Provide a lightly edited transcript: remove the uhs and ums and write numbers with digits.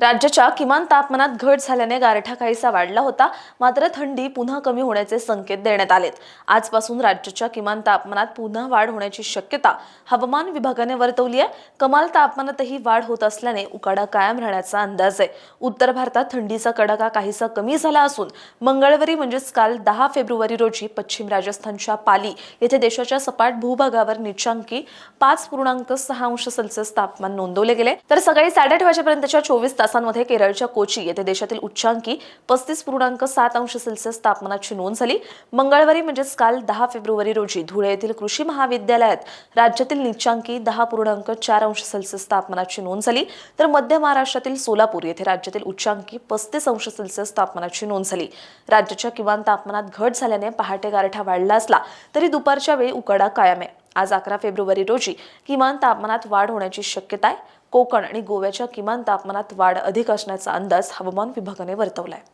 राज्याच्या किमान तापमानात घट झाल्याने गारठा काहीसा वाढला होता, मात्र थंडी पुन्हा कमी होण्याचे संकेत देण्यात आलेत। आजपासून राज्याच्या किमान तापमानात पुन्हा वाढ होण्याची शक्यता हवामान विभागाने वर्तवली आहे। कमाल तापमानातही वाढ होत असल्याने उकाडा कायम राहण्याचा अंदाज आहे। उत्तर भारतात थंडीचा कडाका काहीसा कमी झाला असून मंगळवारी म्हणजेच काल 10 फेब्रुवारी रोजी पश्चिम राजस्थानच्या पाली येथे देशाच्या सपाट भूभागावर नीचांकी 5.6 अंश सेल्सिअस तापमान नोंदवले गेले, तर सकाळी 8:30 वाजेपर्यंतच्या 24 तासांमध्ये केरळच्या कोची येथे देशातील उच्चांकी 35.7 अंश सेल्सिअस तापमानाची नोंद झाली। मंगळवारी म्हणजेच काल 10 फेब्रुवारी रोजी धुळे येथील कृषी महाविद्यालयात राज्यातील नीचांकी 10.4 अंश सेल्सिअस तापमानाची नोंद झाली, तर मध्य महाराष्ट्रातील सोलापूर येथे राज्यातील उच्चांकी 35 अंश सेल्सिअस तापमानाची नोंद झाली। राज्याच्या किमान तापमानात घट झाल्याने पहाटे गारठा वाढला असला तरी दुपारच्या वेळी उकाडा कायम आहे। आज 11 फेब्रुवारी रोजी किमान तापमानात वाढ होण्याची शक्यता आहे। कोकण आणि गोव्याच्या किमान तापमानात वाढ अधिक असण्याचा अंदाज हवामान विभागाने वर्तवलाय।